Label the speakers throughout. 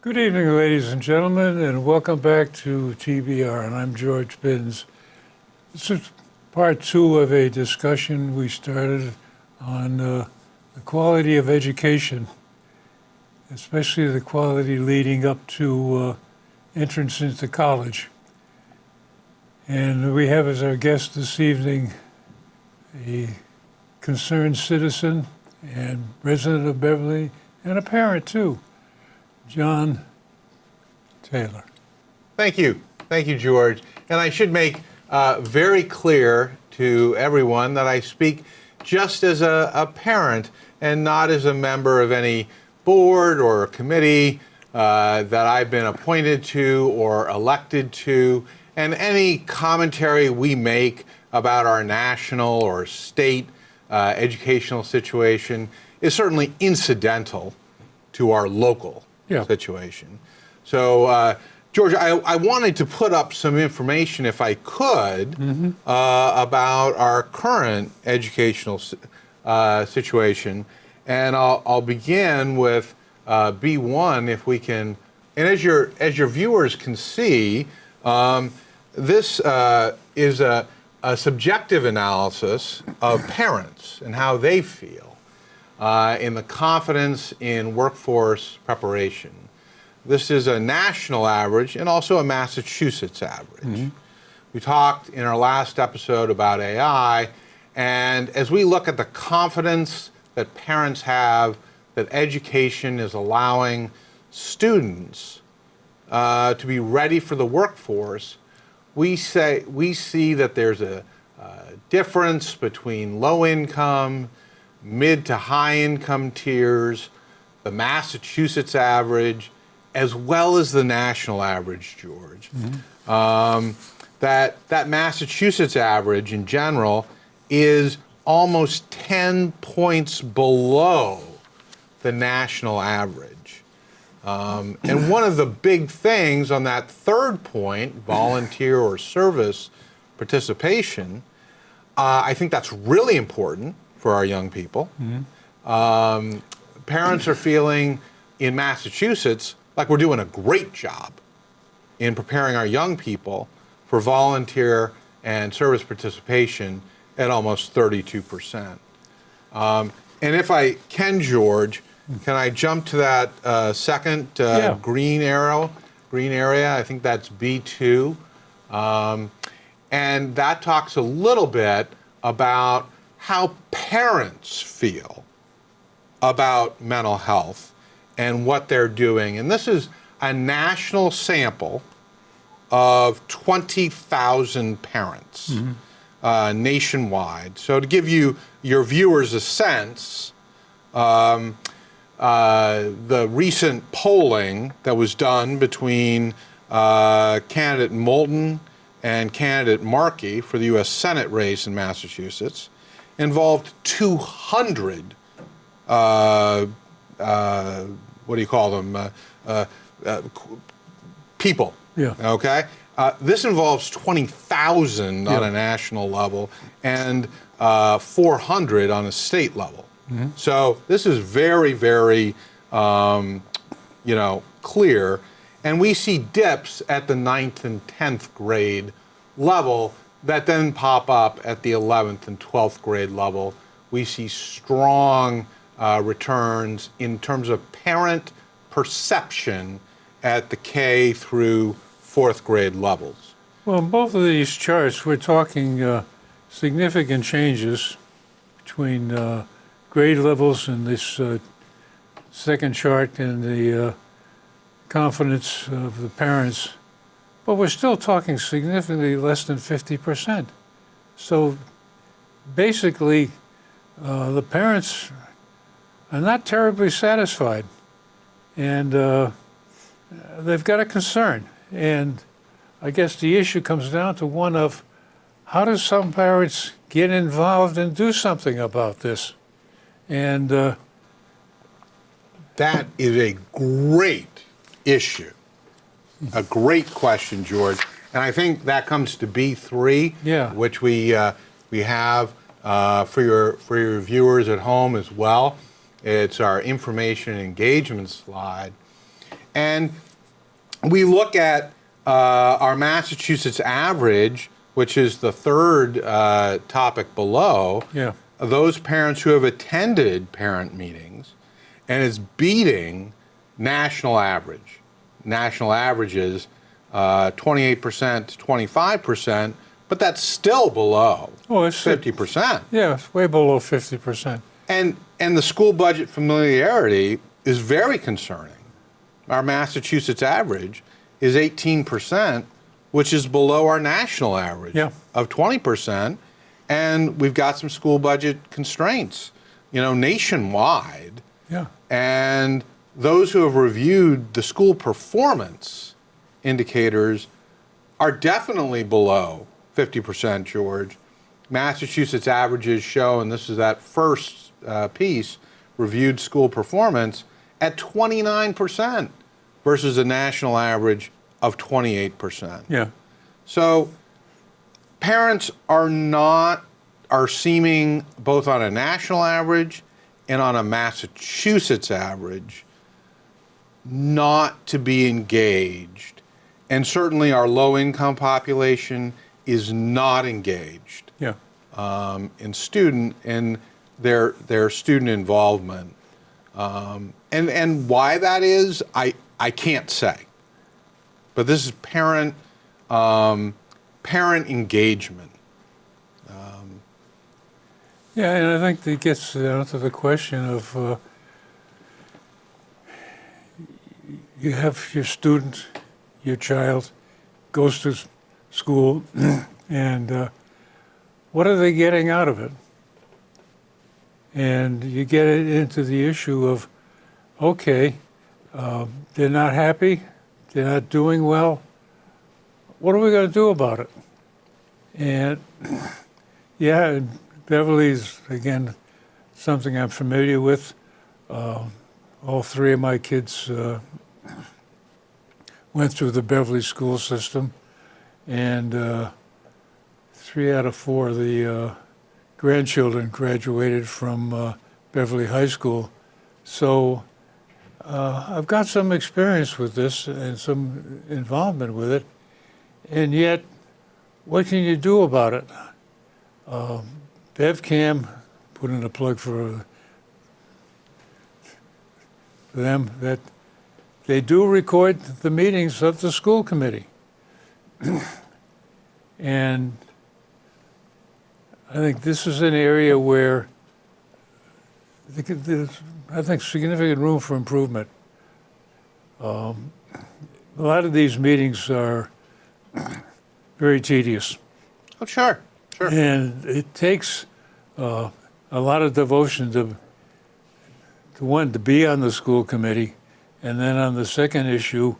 Speaker 1: Good evening, ladies and gentlemen, and welcome back to TBR, and I'm George Binns. This is part two of a discussion we started on the quality of education, especially the quality leading up to entrance into college. And we have as our guest this evening a concerned citizen and resident of Beverly, and a parent too, John Taylor.
Speaker 2: Thank you. Thank you, George. And I should make very clear to everyone that I speak just as a parent and not as a member of any board or committee that I've been appointed to or elected to. And any commentary we make about our national or state educational situation is certainly incidental to our local situation. So, George, I wanted to put up some information, if I could, about our current educational situation. And I'll begin with B1, if we can. And as your viewers can see, this is a subjective analysis of parents and how they feel in the confidence in workforce preparation. This is a national average and also a Massachusetts average. We talked in our last episode about AI, and as we look at the confidence that parents have that education is allowing students to be ready for the workforce, we see that there's a difference between low income, mid to high income tiers, the Massachusetts average, as well as the national average, George. That Massachusetts average in general is almost 10 points below the national average. And one of the big things on that third point, volunteer or service participation, I think that's really important for our young people. Parents are feeling in Massachusetts like we're doing a great job in preparing our young people for volunteer and service participation at almost 32%. And if I can, George, can I jump to that second green area? I think that's B2. And that talks a little bit about how parents feel about mental health and what they're doing. And this is a national sample of 20,000 parents nationwide. So to give you your viewers a sense, the recent polling that was done between candidate Moulton and candidate Markey for the U.S. Senate race in Massachusetts involved 200 what do you call them? People.
Speaker 1: Yeah.
Speaker 2: Okay. This involves 20,000 on a national level and 400 on a state level. So this is very, very, clear. And we see dips at the 9th and 10th grade level that then pop up at the 11th and 12th grade level. We see strong returns in terms of parent perception at the K through 4th grade levels.
Speaker 1: Well, in both of these charts, we're talking significant changes between grade levels in this second chart and the confidence of the parents, but we're still talking significantly less than 50%. So basically, the parents are not terribly satisfied, and they've got a concern. And I guess the issue comes down to one of how do some parents get involved and do something about this? And
Speaker 2: that is a great issue, a great question, George. And I think that comes to B3, which we have for your viewers at home as well. It's our information engagement slide. And we look at our Massachusetts average, which is the third topic below,
Speaker 1: Yeah.
Speaker 2: those parents who have attended parent meetings, and it's beating national average. National averages 28% to 25%, but that's still below
Speaker 1: Oh, it's
Speaker 2: 50%.
Speaker 1: Yeah, it's way below 50%.
Speaker 2: And the school budget familiarity is very concerning. Our Massachusetts average is 18%, which is below our national average
Speaker 1: Yeah.
Speaker 2: of 20%. And we've got some school budget constraints, nationwide.
Speaker 1: Yeah.
Speaker 2: And those who have reviewed the school performance indicators are definitely below 50%, George. Massachusetts averages show, and this is that first piece, reviewed school performance at 29% versus a national average of 28%.
Speaker 1: Yeah.
Speaker 2: So parents are seeming, both on a national average and on a Massachusetts average, not to be engaged. And certainly our low-income population is not engaged
Speaker 1: Yeah.
Speaker 2: in their student involvement. And why that is, I can't say. But this is parent engagement.
Speaker 1: Yeah, and I think that gets down to the question of you have your student, your child, goes to school, and what are they getting out of it? And you get into the issue of, okay, they're not happy, they're not doing well. What are we going to do about it? And yeah, Beverly's, again, something I'm familiar with. All three of my kids went through the Beverly school system, and 3 out of 4 of the grandchildren graduated from Beverly High School. So I've got some experience with this and some involvement with it, and yet, what can you do about it? BevCam, put in a plug for them, that they do record the meetings of the school committee. And I think this is an area where there's, I think, significant room for improvement. A lot of these meetings are very tedious.
Speaker 2: Oh, sure.
Speaker 1: And it takes a lot of devotion to one, to be on the school committee, and then on the second issue,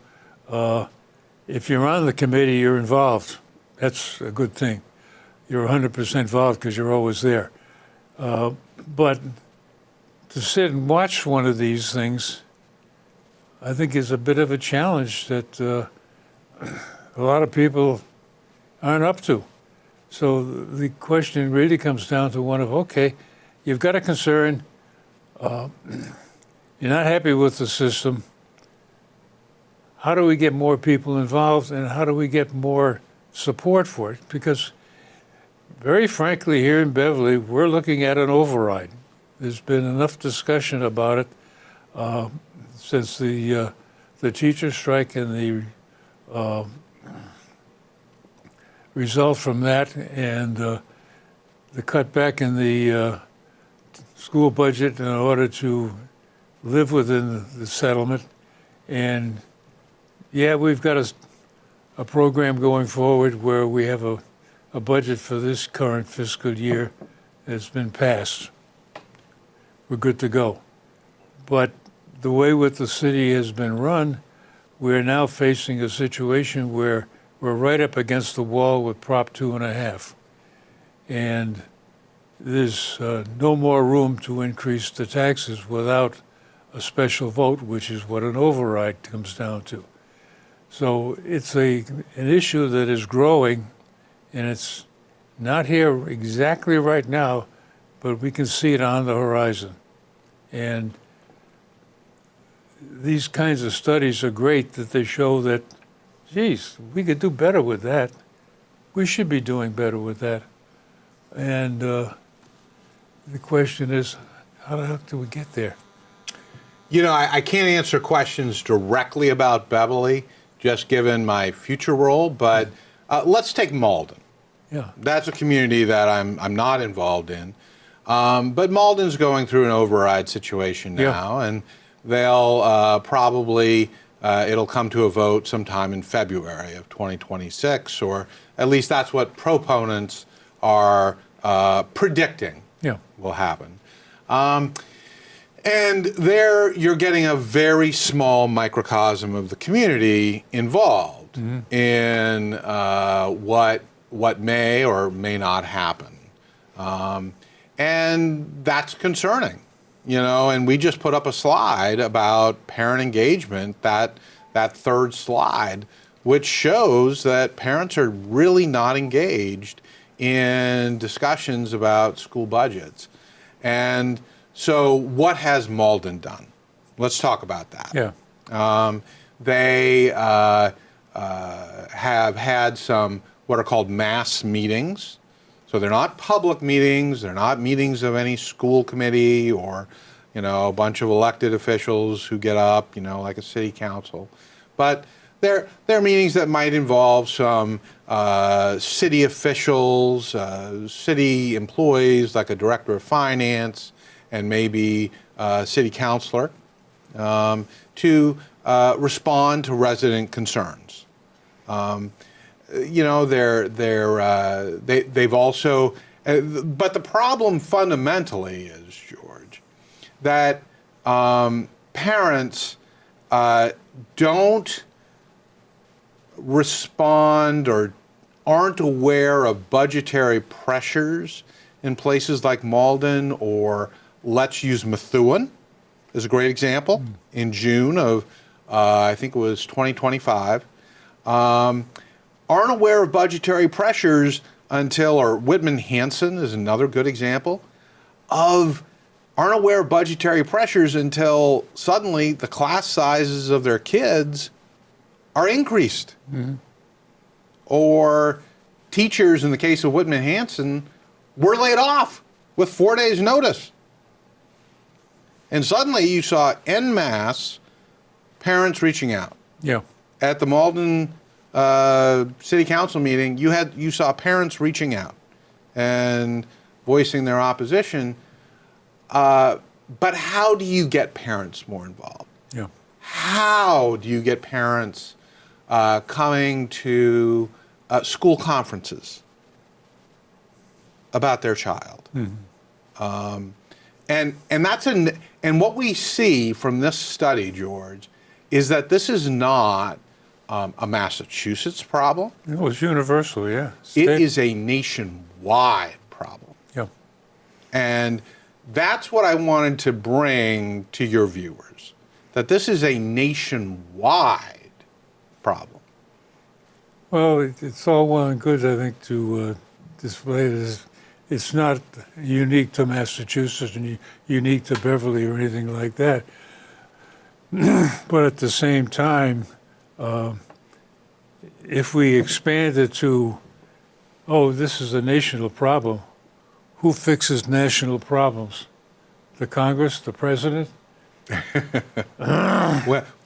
Speaker 1: if you're on the committee, you're involved. That's a good thing. You're 100% involved because you're always there. But to sit and watch one of these things, I think is a bit of a challenge that a lot of people aren't up to. So the question really comes down to one of, okay, you've got a concern, you're not happy with the system. How do we get more people involved, and how do we get more support for it? Because very frankly, here in Beverly, we're looking at an override. There's been enough discussion about it since the teacher strike and the result from that, and the cutback in the school budget in order to live within the settlement. And yeah, we've got a program going forward where we have a budget for this current fiscal year that's been passed. We're good to go. But the way with the city has been run, we're now facing a situation where we're right up against the wall with Prop 2.5. And there's no more room to increase the taxes without a special vote, which is what an override comes down to. So it's an issue that is growing, and it's not here exactly right now, but we can see it on the horizon. And these kinds of studies are great that they show that, geez, we could do better with that. We should be doing better with that. And the question is, how the heck do we get there?
Speaker 2: You know, I can't answer questions directly about Beverly, just given my future role, but let's take Malden.
Speaker 1: Yeah.
Speaker 2: That's a community that I'm not involved in. But Malden's going through an override situation now, and they'll probably, it'll come to a vote sometime in February of 2026, or at least that's what proponents are predicting will happen. And there you're getting a very small microcosm of the community involved in what may or may not happen. And that's concerning, you know, and we just put up a slide about parent engagement, that third slide, which shows that parents are really not engaged in discussions about school budgets. And so what has Malden done? Let's talk about that.
Speaker 1: Yeah.
Speaker 2: They have had some what are called mass meetings. So they're not public meetings, they're not meetings of any school committee or, you know, a bunch of elected officials who get up, you know, like a city council. But they're meetings that might involve some city officials, city employees like a director of finance, and maybe a city councilor to respond to resident concerns. You know, they've also, but the problem fundamentally is, George, that parents don't respond or aren't aware of budgetary pressures in places like Malden, or let's use Methuen as a great example. In June of, I think it was 2025, aren't aware of budgetary pressures until, or Whitman-Hanson is another good example, aren't aware of budgetary pressures until suddenly the class sizes of their kids are increased. Or teachers, in the case of Whitman-Hanson, were laid off with 4 days' notice. And suddenly you saw en masse parents reaching out.
Speaker 1: Yeah.
Speaker 2: At the Malden City Council meeting, you saw parents reaching out and voicing their opposition. But how do you get parents more involved?
Speaker 1: Yeah.
Speaker 2: How do you get parents coming to school conferences about their child? And what we see from this study, George, is that this is not a Massachusetts problem.
Speaker 1: It was universal, yeah.
Speaker 2: It is a nationwide problem.
Speaker 1: Yeah.
Speaker 2: And that's what I wanted to bring to your viewers, that this is a nationwide problem.
Speaker 1: Well, it's all well and good, I think, to display this. It's not unique to Massachusetts and unique to Beverly or anything like that. But at the same time, if we expand it to, oh, this is a national problem, who fixes national problems? The Congress, the president?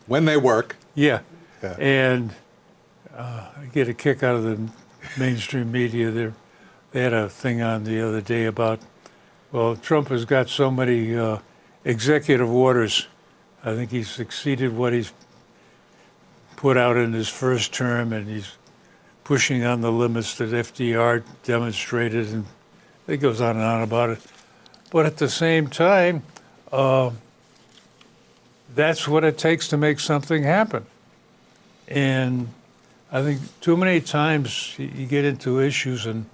Speaker 2: When they work.
Speaker 1: Yeah. And I get a kick out of the mainstream media. They had a thing on the other day about, well, Trump has got so many executive orders. I think he's exceeded what he's put out in his first term, and he's pushing on the limits that FDR demonstrated, and it goes on and on about it. But at the same time, that's what it takes to make something happen. And I think too many times you get into issues, and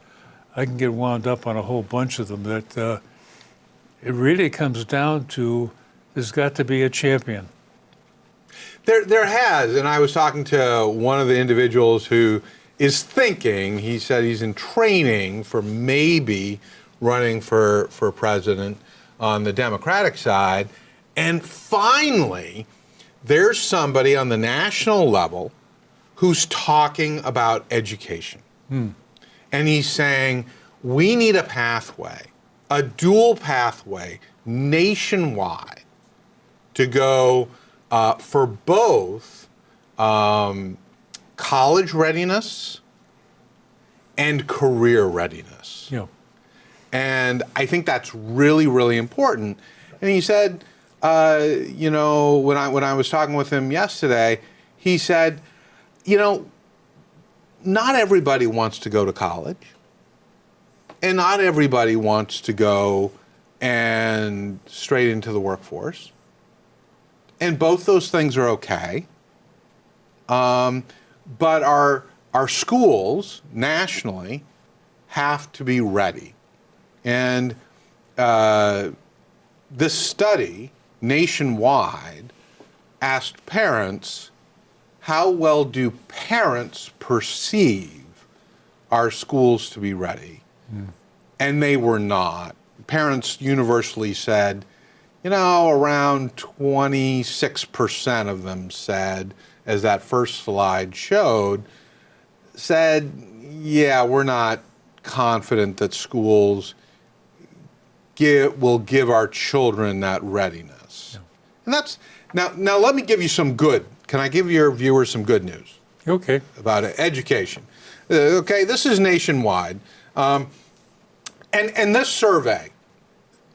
Speaker 1: I can get wound up on a whole bunch of them, that it really comes down to there's got to be a champion.
Speaker 2: There has, and I was talking to one of the individuals who is thinking, he said he's in training for maybe running for president on the Democratic side, and finally there's somebody on the national level who's talking about education. And he's saying, we need a pathway, a dual pathway, nationwide, to go for both college readiness and career readiness.
Speaker 1: Yeah.
Speaker 2: And I think that's really, really important. And he said, you know, when I was talking with him yesterday, he said, you know, not everybody wants to go to college, and not everybody wants to go and straight into the workforce. And both those things are okay. But our schools nationally have to be ready. And this study nationwide asked parents, how well do parents perceive our schools to be ready? And they were not. Parents universally said, you know, around 26% of them said, as that first slide showed, said, yeah, we're not confident that schools will give our children that readiness. Yeah. And that's, now let me give you some good. Can I give your viewers some good news?
Speaker 1: Okay.
Speaker 2: About education. Okay, this is nationwide. And this survey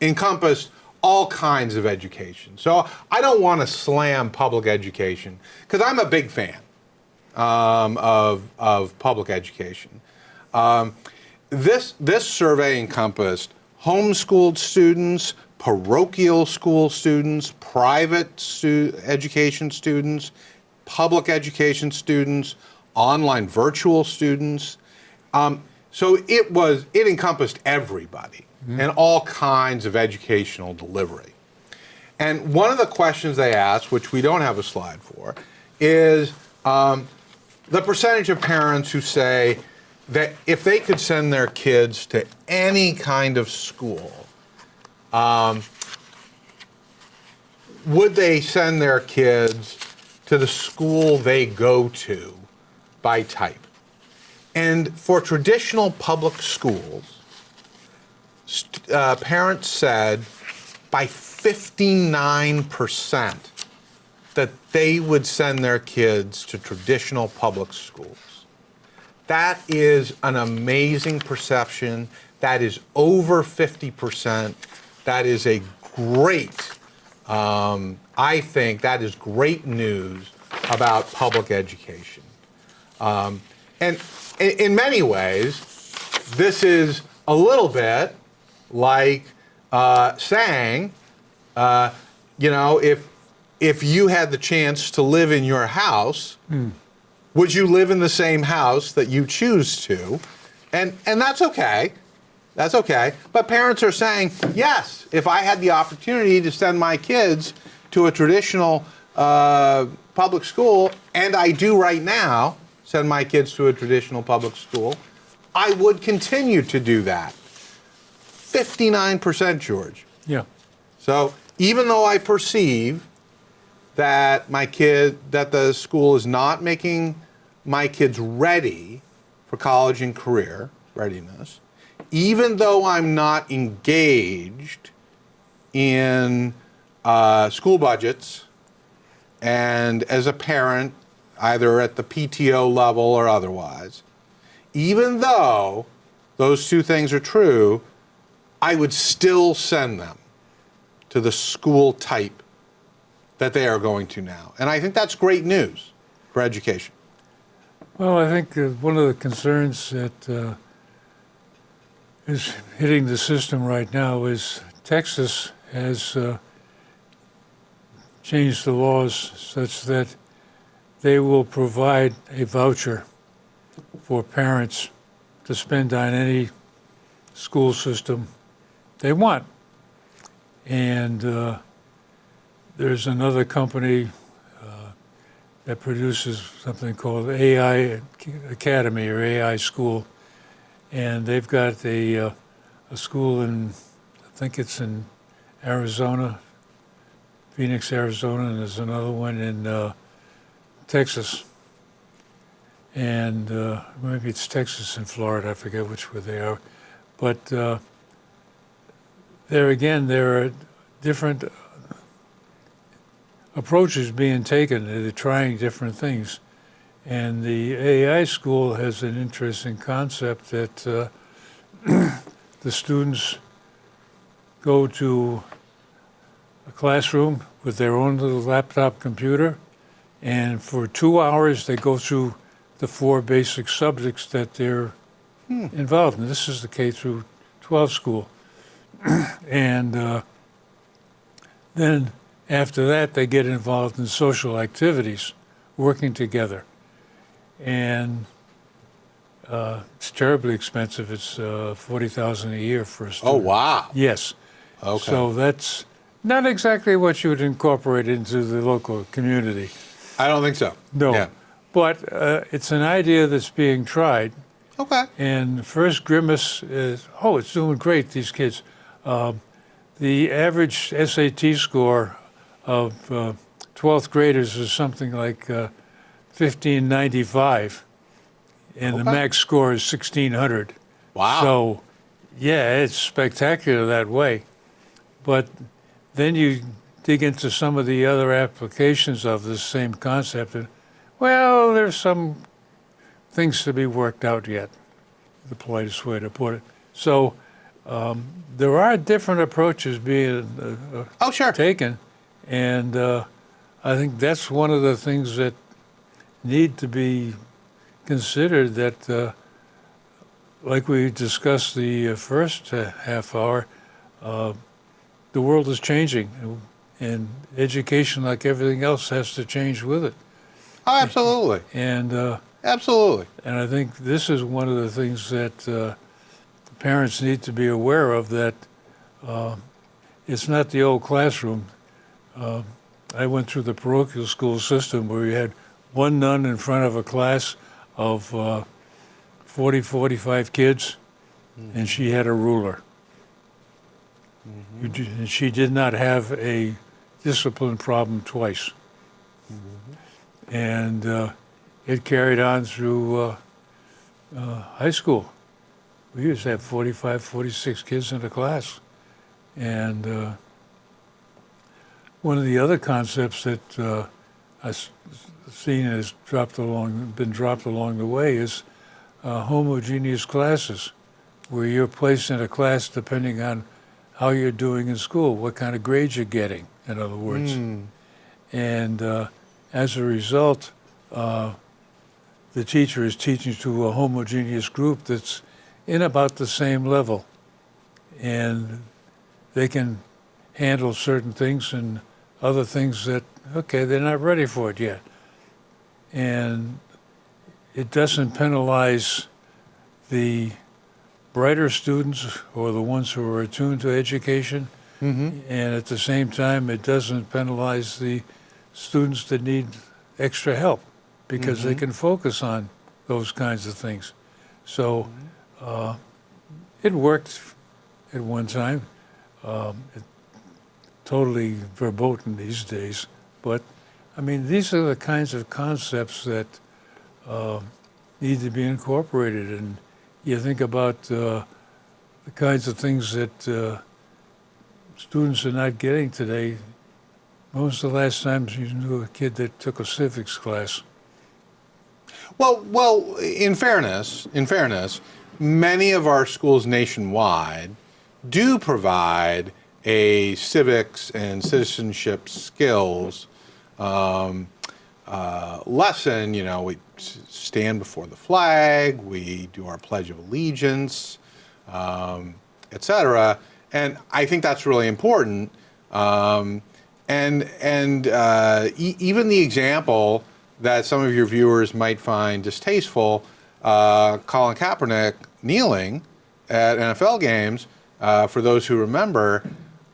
Speaker 2: encompassed all kinds of education. So I don't want to slam public education, because I'm a big fan of public education. This survey encompassed homeschooled students, parochial school students, private education students, public education students, online virtual students. So it encompassed everybody and all kinds of educational delivery. And one of the questions they asked, which we don't have a slide for, is the percentage of parents who say that if they could send their kids to any kind of school, would they send their kids to the school they go to by type? And for traditional public schools, parents said by 59% that they would send their kids to traditional public schools. That is an amazing perception. That is over 50%. That is a great, I think that is great news about public education. And in many ways, this is a little bit like saying, you know, if you had the chance to live in your house, would you live in the same house that you choose to? And that's okay. That's okay. But parents are saying, yes, if I had the opportunity to send my kids to a traditional public school, and I do right now send my kids to a traditional public school, I would continue to do that. 59%, George.
Speaker 1: Yeah.
Speaker 2: So even though I perceive that that the school is not making my kids ready for college and career readiness, even though I'm not engaged in school budgets, and as a parent, either at the PTO level or otherwise, even though those two things are true, I would still send them to the school type that they are going to now. And I think that's great news for education.
Speaker 1: Well, I think one of the concerns that is hitting the system right now is Texas has changed the laws such that they will provide a voucher for parents to spend on any school system they want. And there's another company that produces something called AI Academy or AI School, and they've got a school in, I think it's in Arizona, Phoenix, Arizona, and there's another one in Texas. And maybe it's Texas and Florida, I forget which one they are. But there again, there are different approaches being taken. They're trying different things. And the AI school has an interesting concept that the students go to a classroom with their own little laptop computer, and for 2 hours they go through the 4 basic subjects that they're involved in. This is the K through 12 school. And then after that, they get involved in social activities, working together. And it's terribly expensive. It's $40,000 a year for a student.
Speaker 2: Oh, wow.
Speaker 1: Yes.
Speaker 2: Okay.
Speaker 1: So that's not exactly what you would incorporate into the local community.
Speaker 2: I don't think so.
Speaker 1: No.
Speaker 2: Yeah.
Speaker 1: But it's an idea that's being tried.
Speaker 2: Okay.
Speaker 1: And the first grimace is, oh, it's doing great, these kids. The average SAT score of 12th graders is something like 1595, and the max score is 1600.
Speaker 2: Wow.
Speaker 1: So, yeah, it's spectacular that way. But then you dig into some of the other applications of this same concept, and, well, there's some things to be worked out yet, the politest way to put it. So there are different approaches being
Speaker 2: sure.
Speaker 1: taken, and I think that's one of the things that need to be considered, that like we discussed the first half hour, the world is changing, and education, like everything else, has to change with it.
Speaker 2: Oh, absolutely.
Speaker 1: And
Speaker 2: Absolutely.
Speaker 1: and I think this is one of the things that parents need to be aware of, that it's not the old classroom. I went through the parochial school system where you had one nun in front of a class of 40, 45 kids, and she had a ruler. And she did not have a discipline problem twice. And it carried on through high school. We used to have 45, 46 kids in a class. And one of the other concepts that I've seen has been dropped along the way is homogeneous classes, where you're placed in a class depending on how you're doing in school, what kind of grades you're getting, in other words. And as a result, the teacher is teaching to a homogeneous group that's in about the same level. And they can handle certain things and other things that, okay, they're not ready for it yet. And it doesn't penalize the brighter students or the ones who are attuned to education. And at the same time, it doesn't penalize the students that need extra help, because they can focus on those kinds of things. So it worked at one time. Totally verboten these days. But, I mean, these are the kinds of concepts that need to be incorporated. And you think about the kinds of things that students are not getting today. When was the last time you knew a kid that took a civics class?
Speaker 2: Well, in fairness, many of our schools nationwide do provide a civics and citizenship skills lesson. You know, we stand before the flag, we do our Pledge of Allegiance, etc. And I think that's really important. Even the example that some of your viewers might find distasteful, Colin Kaepernick kneeling at NFL games, for those who remember,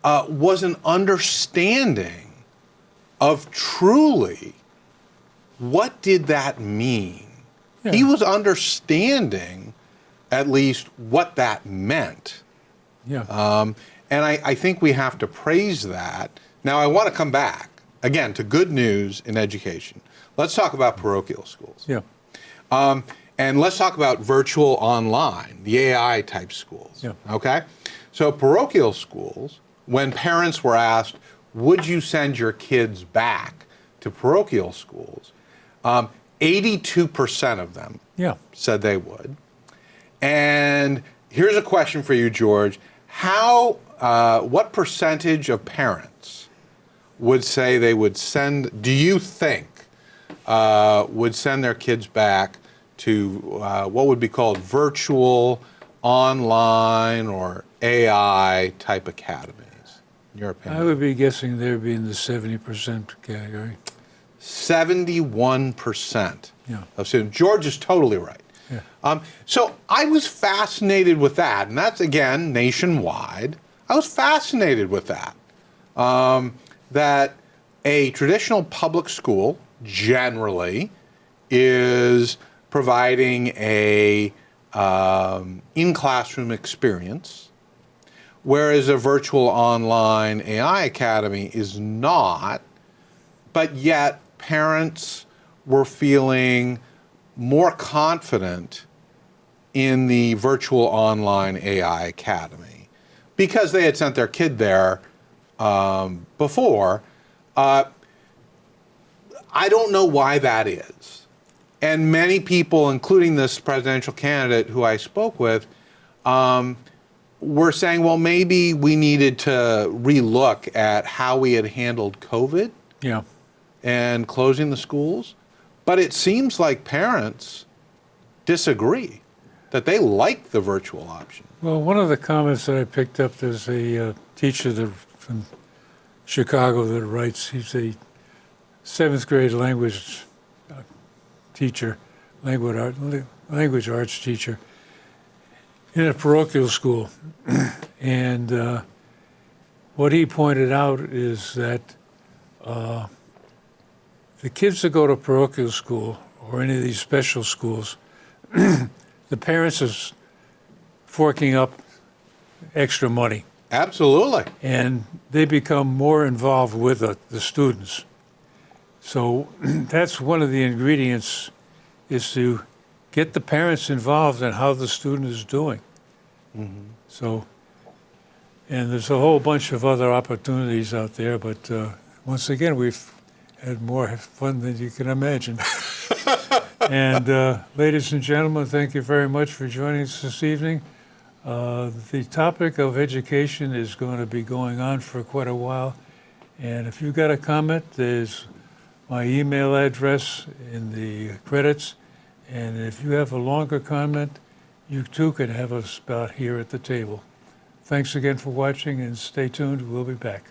Speaker 2: was an understanding of truly what did that mean. Yeah. He was understanding at least what that meant.
Speaker 1: Yeah.
Speaker 2: And I think we have to praise that Now, I want to come back, again, to good news in education. Let's talk about parochial schools.
Speaker 1: Yeah.
Speaker 2: And let's talk about virtual online, the AI type schools.
Speaker 1: Yeah.
Speaker 2: Okay? So parochial schools, when parents were asked, would you send your kids back to parochial schools, 82% of them
Speaker 1: Yeah.
Speaker 2: said they would. And here's a question for you, George. What percentage of parents would say they would send, do you think, would send their kids back to what would be called virtual, online, or AI type academies, in your opinion?
Speaker 1: I would be guessing they'd be in the 70% category.
Speaker 2: 71%
Speaker 1: Yeah.
Speaker 2: of students. George is totally right.
Speaker 1: Yeah.
Speaker 2: So I was fascinated with that, and that's, again, nationwide. I was fascinated with that. That a traditional public school generally is providing a in-classroom experience, whereas a virtual online AI academy is not, but yet parents were feeling more confident in the virtual online AI academy because they had sent their kid there before. I don't know why that is. And many people, including this presidential candidate who I spoke with, were saying, well, maybe we needed to relook at how we had handled COVID
Speaker 1: Yeah.
Speaker 2: and closing the schools. But it seems like parents disagree, that they like the virtual option.
Speaker 1: Well, one of the comments that I picked up, there's a teacher from Chicago that writes, he's a 7th grade language teacher, language arts teacher in a parochial school. And what he pointed out is that the kids that go to parochial school or any of these special schools, the parents are forking up extra money.
Speaker 2: Absolutely.
Speaker 1: And they become more involved with the students. So that's one of the ingredients, is to get the parents involved in how the student is doing. Mm-hmm. So, and there's a whole bunch of other opportunities out there, but once again, we've had more fun than you can imagine. And ladies and gentlemen, thank you very much for joining us this evening. The topic of education is going to be going on for quite a while. And if you've got a comment, there's my email address in the credits. And if you have a longer comment, you too can have a spot here at the table. Thanks again for watching, and stay tuned. We'll be back.